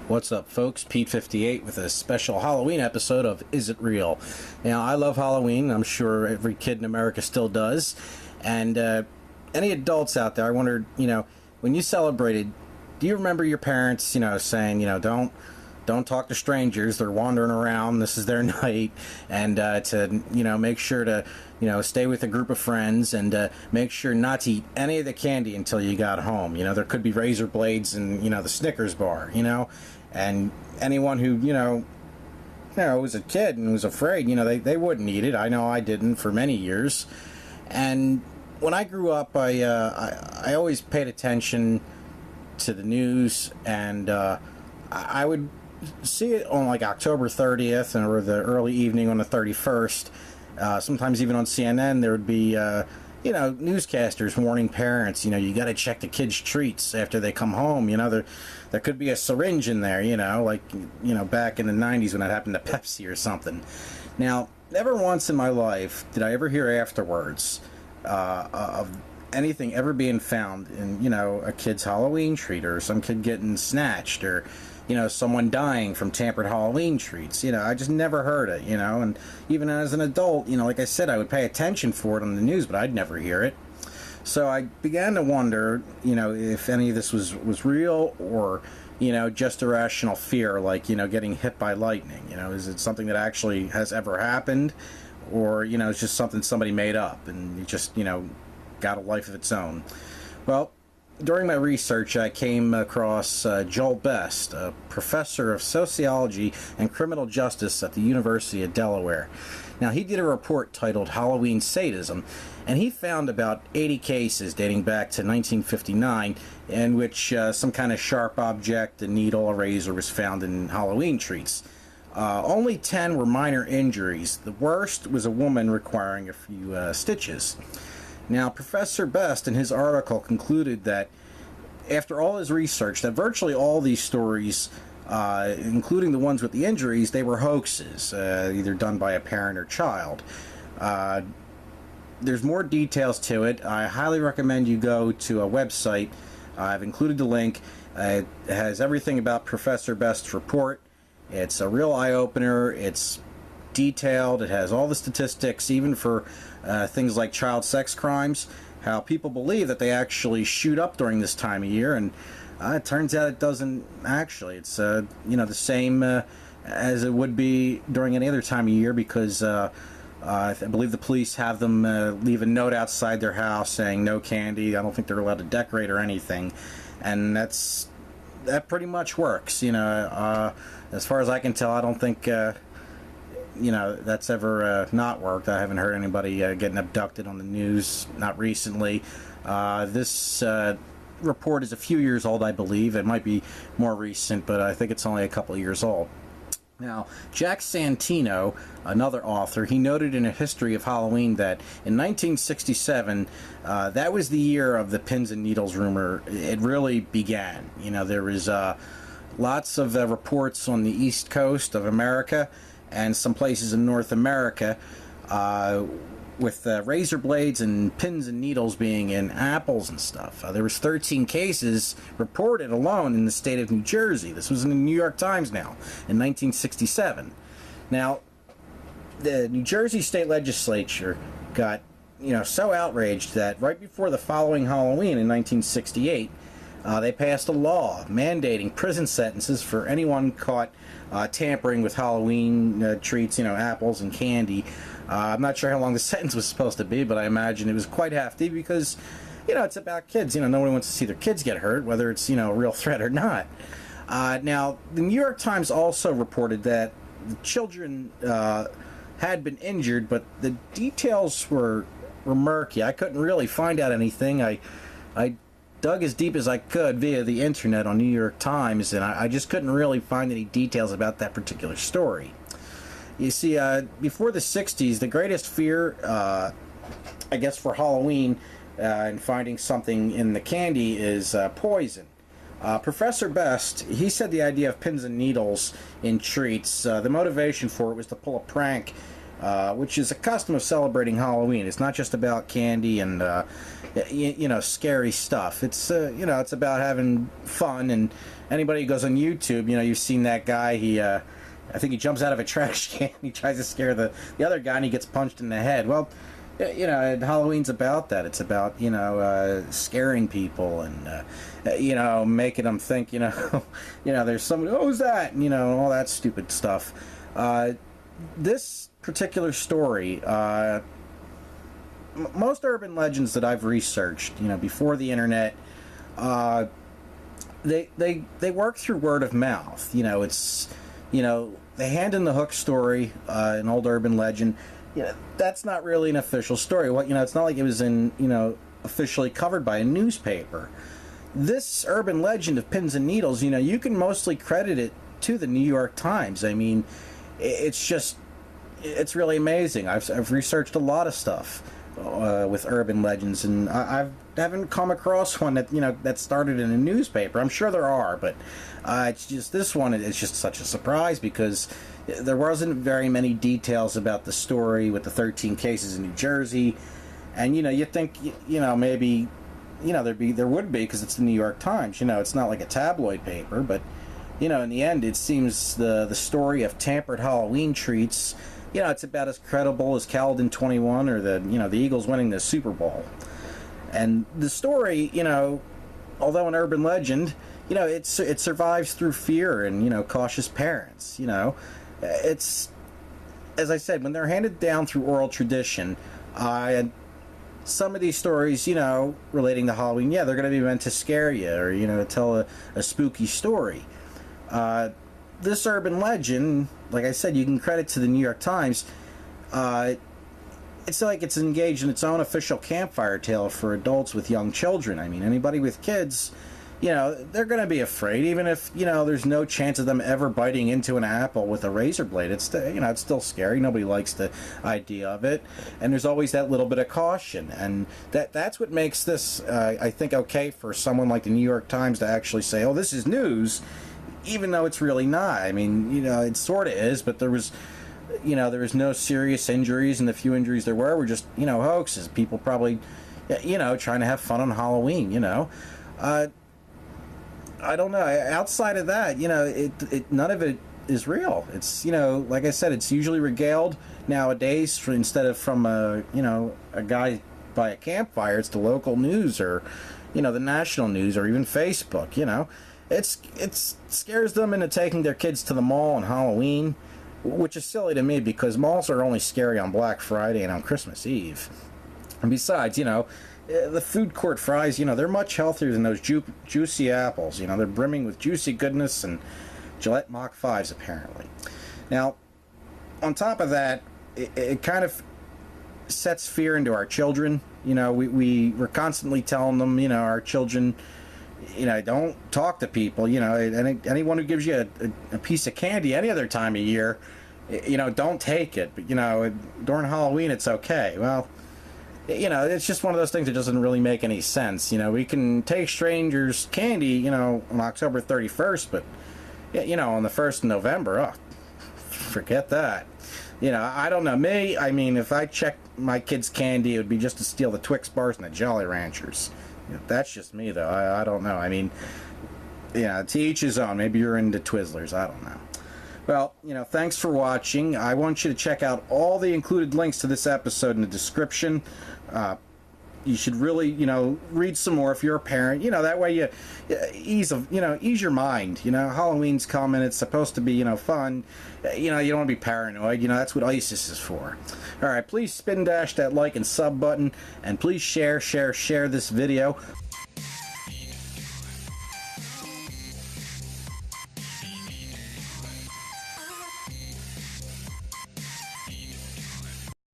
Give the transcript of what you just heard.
What's up, folks? Pete 58 with a special Halloween episode of Is It Real? Now, I love Halloween. I'm sure every kid in America still does. And any adults out there, I wondered, when you celebrated, do you remember your parents, saying, don't talk to strangers. They're wandering around. This is their night. And to, make sure to, stay with a group of friends and make sure not to eat any of the candy until you got home. There could be razor blades and, the Snickers bar, and anyone who, was a kid and was afraid, they wouldn't eat it. I know I didn't for many years. And when I grew up, I always paid attention to the news, and I would see it on like October 30th or the early evening on the 31st. Sometimes even on CNN there would be newscasters warning parents, you got to check the kids' treats after they come home. There could be a syringe in there, back in the 90s when that happened to Pepsi or something. Now, never once in my life did I ever hear afterwards of anything ever being found in, a kid's Halloween treat, or some kid getting snatched, or someone dying from tampered Halloween treats. I just never heard it, and even as an adult, like I said, I would pay attention for it on the news, but I'd never hear it. So I began to wonder, if any of this was real, or, just irrational fear, like, getting hit by lightning. Is it something that actually has ever happened, or, it's just something somebody made up and it just, got a life of its own. Well, during my research, I came across Joel Best, a professor of sociology and criminal justice at the University of Delaware. Now, he did a report titled Halloween Sadism, and he found about 80 cases dating back to 1959 in which some kind of sharp object, a needle, a razor, was found in Halloween treats. Only 10 were minor injuries. The worst was a woman requiring a few stitches. Now, Professor Best in his article concluded that after all his research, that virtually all these stories, including the ones with the injuries, they were hoaxes, either done by a parent or child. There's more details to it. I highly recommend you go to a website. I've included the link. It has everything about Professor Best's report. It's a real eye-opener. It's detailed. It has all the statistics, even for things like child sex crimes, how people believe that they actually shoot up during this time of year, and it turns out it doesn't actually. It's the same as it would be during any other time of year, because I believe the police have them leave a note outside their house saying no candy. I don't think they're allowed to decorate or anything, and that pretty much works. As far as I can tell, I don't think that's ever not worked. I haven't heard anybody getting abducted on the news, not recently. This report is a few years old, I believe. It might be more recent, but I think it's only a couple of years old. Now, Jack Santino, another author, he noted in A History of Halloween that in 1967, that was the year of the pins and needles rumor. It really began. There was lots of reports on the East Coast of America and some places in North America with razor blades and pins and needles being in apples and stuff. There was 13 cases reported alone in the state of New Jersey. This was in the New York Times now, in 1967. Now, the New Jersey State Legislature got, so outraged that right before the following Halloween in 1968, they passed a law mandating prison sentences for anyone caught tampering with Halloween treats, apples and candy. I'm not sure how long the sentence was supposed to be, but I imagine it was quite hefty because, it's about kids. Nobody wants to see their kids get hurt, whether it's, a real threat or not. Now, the New York Times also reported that the children had been injured, but the details were murky. I couldn't really find out anything. I dug as deep as I could via the internet on New York Times, and I just couldn't really find any details about that particular story. You see, before the 60s, the greatest fear, I guess, for Halloween and finding something in the candy is poison. Professor Best, he said the idea of pins and needles in treats, the motivation for it was to pull a prank, which is a custom of celebrating Halloween. It's not just about candy and you know, scary stuff. It's you know, it's about having fun. And anybody who goes on YouTube, you know, you've seen that guy. I think he jumps out of a trash can. He tries to scare the other guy, and he gets punched in the head. Well, you know, Halloween's about that. It's about, you know, scaring people and you know, making them think, you know, you know, there's somebody. Oh, who's that? And, you know, all that stupid stuff. This particular story. Most urban legends that I've researched, you know, before the internet, they work through word of mouth. You know, it's, you know, the hand in the hook story, an old urban legend. You know, that's not really an official story. What, you know, it's not like it was in, you know, officially covered by a newspaper. This urban legend of pins and needles, you know, you can mostly credit it to the New York Times. I mean, it's just, it's really amazing. I've researched a lot of stuff with urban legends, and I haven't come across one that, you know, that started in a newspaper. I'm sure there are, but it's just, this one is just such a surprise because there wasn't very many details about the story with the 13 cases in New Jersey. And, you know, you think, you know, maybe, you know, there would be, because it's the New York Times. You know, it's not like a tabloid paper, but, you know, in the end, it seems the story of tampered Halloween treats, you know, it's about as credible as Caledon 21 or the, you know, the Eagles winning the Super Bowl. And the story, you know, although an urban legend, you know, it survives through fear and, you know, cautious parents. You know, it's, as I said, when they're handed down through oral tradition, some of these stories, you know, relating to Halloween, yeah, they're going to be meant to scare you or, you know, tell a spooky story. This urban legend, like I said, you can credit to the New York Times. It's like it's engaged in its own official campfire tale for adults with young children. I mean, anybody with kids, you know, they're going to be afraid, even if, you know, there's no chance of them ever biting into an apple with a razor blade. It's, you know, it's still scary. Nobody likes the idea of it. And there's always that little bit of caution. And that's what makes this, I think, okay for someone like the New York Times to actually say, oh, this is news, even though it's really not. I mean, you know, it sort of is, but there was, you know, there was no serious injuries, and the few injuries there were just, you know, hoaxes. People probably, you know, trying to have fun on Halloween, you know. I don't know. Outside of that, you know, none of it is real. It's, you know, like I said, it's usually regaled nowadays instead of from a, you know, a guy by a campfire. It's the local news or, you know, the national news or even Facebook, you know. It scares them into taking their kids to the mall on Halloween, which is silly to me because malls are only scary on Black Friday and on Christmas Eve. And besides, you know, the food court fries, you know, they're much healthier than those juicy apples. You know, they're brimming with juicy goodness and Gillette Mach 5s, apparently. Now, on top of that, it kind of sets fear into our children. You know, we're constantly telling them, you know, our children, you know, don't talk to people. You know, anyone who gives you a piece of candy any other time of year, you know, don't take it. But, you know, during Halloween, it's okay. Well, you know, it's just one of those things that doesn't really make any sense. You know, we can take strangers' candy, you know, on October 31st, but, you know, on the 1st of November, oh, forget that. You know, I don't know. I mean, if I checked my kids' candy, it would be just to steal the Twix bars and the Jolly Ranchers. You know, that's just me, though. I don't know. I mean, yeah, to each his own. Maybe you're into Twizzlers. I don't know. Well, you know, thanks for watching. I want you to check out all the included links to this episode in the description. You should really, you know, read some more if you're a parent. You know, that way you ease your mind. You know, Halloween's coming. It's supposed to be, you know, fun. You know, you don't want to be paranoid. You know, that's what ISIS is for. All right, please spin dash that like and sub button, and please share this video.